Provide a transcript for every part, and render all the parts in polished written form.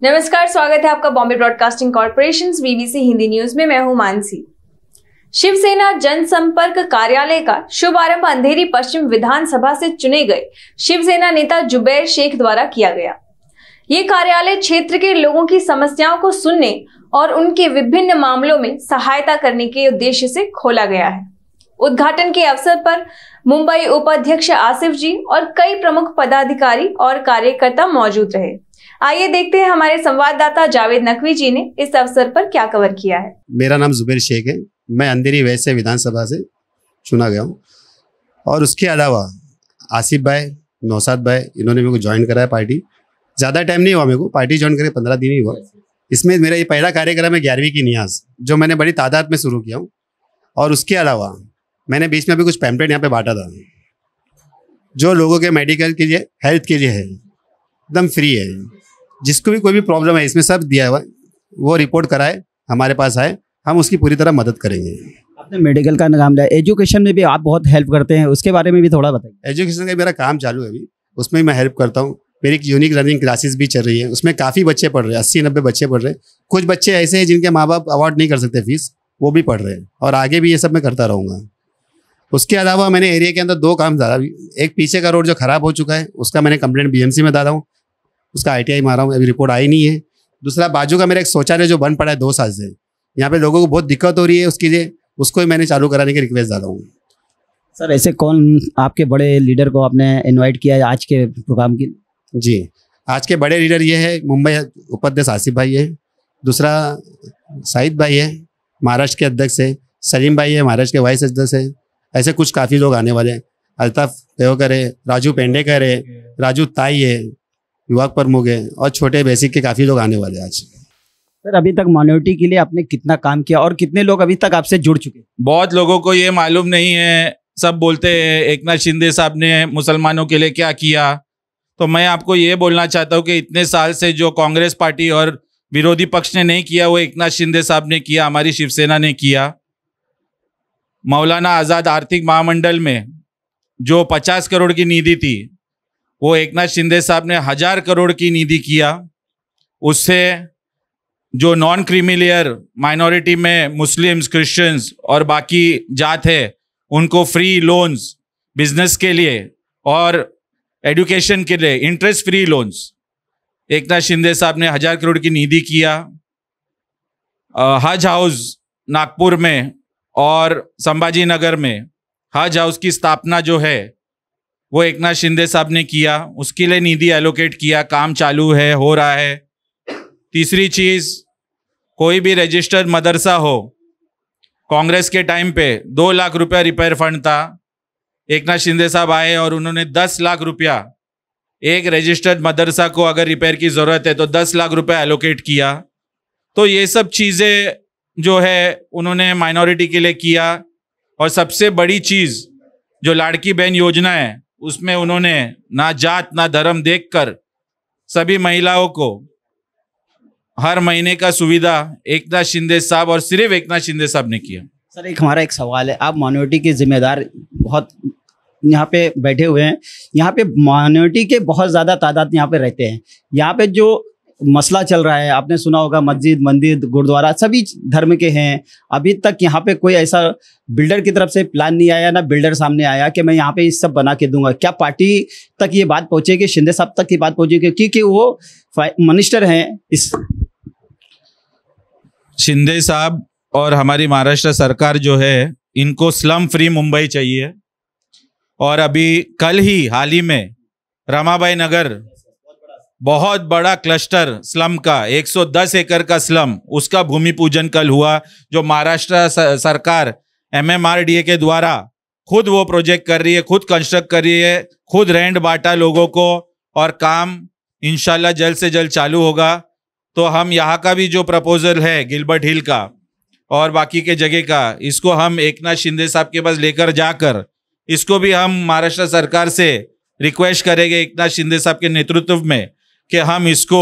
नमस्कार, स्वागत है आपका Bombay broadcasting corporation BBC Hindi news में। मैं हूं मानसी। शिवसेना जनसंपर्क कार्यालय का शुभारंभ अंधेरी पश्चिम विधानसभा से चुने गए शिवसेना नेता जुबैर शेख द्वारा किया गया। ये कार्यालय क्षेत्र के लोगों की समस्याओं को सुनने और उनके विभिन्न मामलों में सहायता करने के उद्देश्य से खोला गया है। उद्घाटन के अवसर पर मुंबई उपाध्यक्ष आसिफ जी और कई प्रमुख पदाधिकारी और कार्यकर्ता मौजूद रहे। आइए देखते हैं हमारे संवाददाता जावेद नकवी जी ने इस अवसर पर क्या कवर किया है। मेरा नाम जुबैर शेख है। मैं अंधेरी वेस्ट से विधानसभा से चुना गया हूँ और उसके अलावा आसिफ भाई, नौशाद भाई, इन्होंने मेरे को ज्वाइन करा है पार्टी। ज़्यादा टाइम नहीं हुआ मेरे को, पार्टी ज्वाइन करे 15 दिन ही हुआ। इसमें मेरा ये पहला कार्यक्रम है 11वीं की नियाज, जो मैंने बड़ी तादाद में शुरू किया हूँ। और उसके अलावा मैंने बीच में अभी कुछ पैम्पलेट यहाँ पे बांटा था, जो लोगों के मेडिकल के लिए, हेल्थ के लिए है, एकदम फ्री है। जिसको भी कोई भी प्रॉब्लम है इसमें सब दिया हुआ है, वो रिपोर्ट कराए, हमारे पास आए, हम उसकी पूरी तरह मदद करेंगे। आपने मेडिकल का नाम लिया, एजुकेशन में भी आप बहुत हेल्प करते हैं, उसके बारे में भी थोड़ा बताइए। एजुकेशन का मेरा काम चालू है अभी, उसमें मैं हेल्प करता हूँ। मेरी एक यूनिक लर्निंग क्लासेस भी चल रही है, उसमें काफ़ी बच्चे पढ़ रहे हैं, 80-90 बच्चे पढ़ रहे हैं। कुछ बच्चे ऐसे हैं जिनके माँ बाप अवॉर्ड नहीं कर सकते फीस, वो भी पढ़ रहे हैं और आगे भी ये सब मैं करता रहूँगा। उसके अलावा मैंने एरिया के अंदर 2 काम डाला। एक पीछे का रोड जो ख़राब हो चुका है, उसका मैंने कंप्लेंट BMC में डाला हूँ, उसका ITI मारा हूँ, अभी रिपोर्ट आई नहीं है। दूसरा, बाजू का मेरा एक शौचालय जो बंद पड़ा है 2 साल से, यहाँ पे लोगों को बहुत दिक्कत हो रही है, उसके लिए उसको ही मैंने चालू कराने की रिक्वेस्ट डाला हूँ। सर, ऐसे कौन आपके बड़े लीडर को आपने इनवाइट किया है आज के प्रोग्राम की? जी, आज के बड़े लीडर ये है, मुंबई उपाध्यक्ष आसिफ भाई है, दूसरा साहिद भाई है, महाराष्ट्र के अध्यक्ष है, सलीम भाई है, महाराष्ट्र के वाइस अध्यक्ष है। ऐसे कुछ काफ़ी लोग आने वाले हैं। अल्ताफ देवकर है, राजू पेंडेकर है, राजू ताई है, युवा प्रमुख है, और छोटे बेसिक के काफ़ी लोग आने वाले हैं आज। सर, अभी तक माइनॉरिटी के लिए आपने कितना काम किया और कितने लोग अभी तक आपसे जुड़ चुके? बहुत लोगों को ये मालूम नहीं है। सब बोलते हैं एकनाथ शिंदे साहब ने मुसलमानों के लिए क्या किया। तो मैं आपको ये बोलना चाहता हूँ कि इतने साल से जो कांग्रेस पार्टी और विरोधी पक्ष ने नहीं किया, वो एकनाथ शिंदे साहब ने किया, हमारी शिवसेना ने किया। मौलाना आज़ाद आर्थिक महामंडल में जो 50 करोड़ की निधि थी, वो एकनाथ शिंदे साहब ने 1000 करोड़ की निधि किया। उससे जो नॉन क्रीमिलियर माइनॉरिटी में मुस्लिम्स, क्रिश्चियंस और बाकी जात है, उनको फ्री लोन्स बिजनेस के लिए और एजुकेशन के लिए interest free loans Eknath Shinde साहब ने 1000 करोड़ की निधि किया। हज हाउस नागपुर में और संभाजी नगर में हज हाउस की स्थापना जो है वो एकनाथ शिंदे साहब ने किया, उसके लिए निधि एलोकेट किया, काम चालू है, हो रहा है। तीसरी चीज़, कोई भी रजिस्टर्ड मदरसा हो, कांग्रेस के टाइम पे 2 लाख रुपया रिपेयर फंड था। एकनाथ शिंदे साहब आए और उन्होंने 10 लाख रुपया, एक रजिस्टर्ड मदरसा को अगर रिपेयर की ज़रूरत है तो 10 लाख रुपया एलोकेट किया। तो ये सब चीज़ें जो है उन्होंने माइनॉरिटी के लिए किया। और सबसे बड़ी चीज़ जो लाड़की बहन योजना है, उसमें उन्होंने ना जात ना धर्म देखकर सभी महिलाओं को हर महीने का सुविधा एकनाथ शिंदे साहब और सिर्फ एकनाथ शिंदे साहब ने किया। सर, हमारा एक सवाल है, आप माइनॉरिटी के जिम्मेदार बहुत यहाँ पे बैठे हुए हैं, यहाँ पे माइनॉरिटी के बहुत ज़्यादा तादाद यहाँ पे रहते हैं। यहाँ पे जो मसला चल रहा है, आपने सुना होगा, मस्जिद, मंदिर, गुरुद्वारा सभी धर्म के हैं। अभी तक यहाँ पे कोई ऐसा बिल्डर की तरफ से प्लान नहीं आया, ना बिल्डर सामने आया कि मैं यहाँ पे इस सब बना के दूंगा। क्या पार्टी तक ये बात पहुँचेगी, शिंदे साहब तक ये बात पहुँचेगी? क्योंकि वो मिनिस्टर हैं इस। शिंदे साहब और हमारी महाराष्ट्र सरकार जो है, इनको स्लम फ्री मुंबई चाहिए। और अभी कल ही हाल ही में रमाबाई नगर बहुत बड़ा क्लस्टर स्लम का 110 एकड़ का स्लम, उसका भूमि पूजन कल हुआ, जो महाराष्ट्र सरकार MMRDA के द्वारा खुद वो प्रोजेक्ट कर रही है, खुद कंस्ट्रक्ट कर रही है, खुद रेंट बांटा लोगों को, और काम इंशाल्लाह जल्द से जल्द चालू होगा। तो हम यहाँ का भी जो प्रपोजल है गिलबर्ट हिल का और बाकी के जगह का, इसको हम एकनाथ शिंदे साहब के पास लेकर जाकर इसको भी हम महाराष्ट्र सरकार से रिक्वेस्ट करेंगे एकनाथ शिंदे साहब के नेतृत्व में कि हम इसको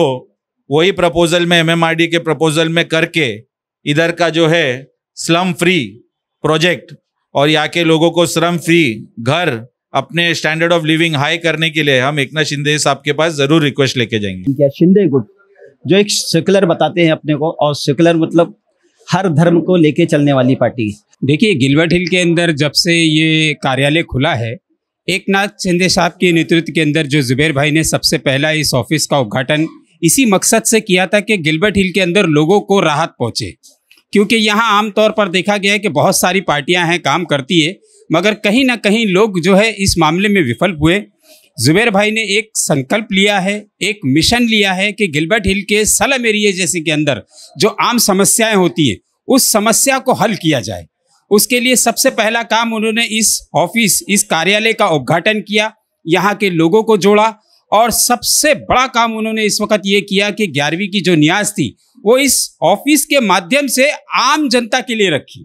वही प्रपोजल में, MMRDA के प्रपोजल में करके इधर का जो है स्लम फ्री प्रोजेक्ट और यहाँ के लोगों को श्रम फ्री घर, अपने स्टैंडर्ड ऑफ लिविंग हाई करने के लिए हम एकनाथ शिंदे साहब के पास जरूर रिक्वेस्ट लेके जाएंगे। शिंदे गुट जो एक सेकुलर बताते हैं अपने को, और सेकुलर मतलब हर धर्म को लेके चलने वाली पार्टी। देखिए, गिलबर्ट हिल के अंदर जब से ये कार्यालय खुला है, एक नाथ शिंदे साहब के नेतृत्व के अंदर जो जुबैर भाई ने सबसे पहला इस ऑफिस का उद्घाटन इसी मकसद से किया था कि गिलबर्ट हिल के अंदर लोगों को राहत पहुंचे, क्योंकि यहाँ आमतौर पर देखा गया है कि बहुत सारी पार्टियां हैं, काम करती है, मगर कहीं ना कहीं लोग जो है इस मामले में विफल हुए। जुबैर भाई ने एक संकल्प लिया है, एक मिशन लिया है कि गिलबर्ट हिल के सलम एरिया जैसे के अंदर जो आम समस्याएं होती हैं उस समस्या को हल किया जाए। उसके लिए सबसे पहला काम उन्होंने इस ऑफिस, इस कार्यालय का उद्घाटन किया, यहाँ के लोगों को जोड़ा, और सबसे बड़ा काम उन्होंने इस वक्त ये किया कि 11वीं की जो न्यास थी वो इस ऑफिस के माध्यम से आम जनता के लिए रखी,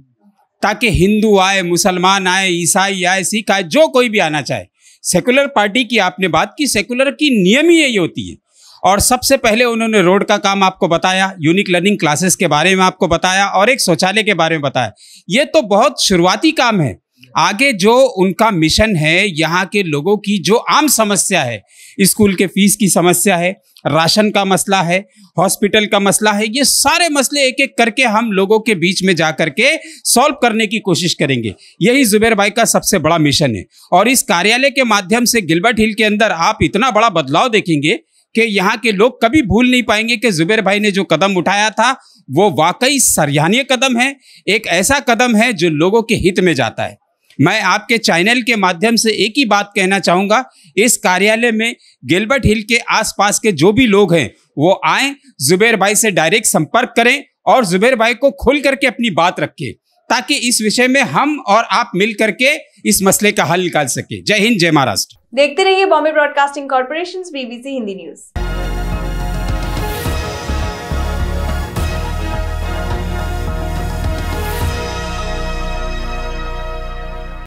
ताकि हिंदू आए, मुसलमान आए, ईसाई आए, सिख आए, जो कोई भी आना चाहे। सेकुलर पार्टी की आपने बात की, सेकुलर की नियम ही यही होती है। और सबसे पहले उन्होंने रोड का काम आपको बताया, यूनिक लर्निंग क्लासेस के बारे में आपको बताया, और एक शौचालय के बारे में बताया। ये तो बहुत शुरुआती काम है। आगे जो उनका मिशन है, यहाँ के लोगों की जो आम समस्या है, स्कूल के फीस की समस्या है, राशन का मसला है, हॉस्पिटल का मसला है, ये सारे मसले एक एक करके हम लोगों के बीच में जा करके सॉल्व करने की कोशिश करेंगे। यही जुबैर भाई का सबसे बड़ा मिशन है। और इस कार्यालय के माध्यम से गिलबर्ट हिल के अंदर आप इतना बड़ा बदलाव देखेंगे कि यहाँ के लोग कभी भूल नहीं पाएंगे कि जुबैर भाई ने जो कदम उठाया था वो वाकई सराहनीय कदम है, एक ऐसा कदम है जो लोगों के हित में जाता है। मैं आपके चैनल के माध्यम से एक ही बात कहना चाहूँगा, इस कार्यालय में गिलबर्ट हिल के आसपास के जो भी लोग हैं वो आएँ, जुबैर भाई से डायरेक्ट संपर्क करें और जुबैर भाई को खुल करके अपनी बात रखें, ताकि इस विषय में हम और आप मिल करके इस मसले का हल निकाल सके। जय हिंद, जय महाराष्ट्र। देखते रहिए Bombay broadcasting corporation, BBC Hindi news.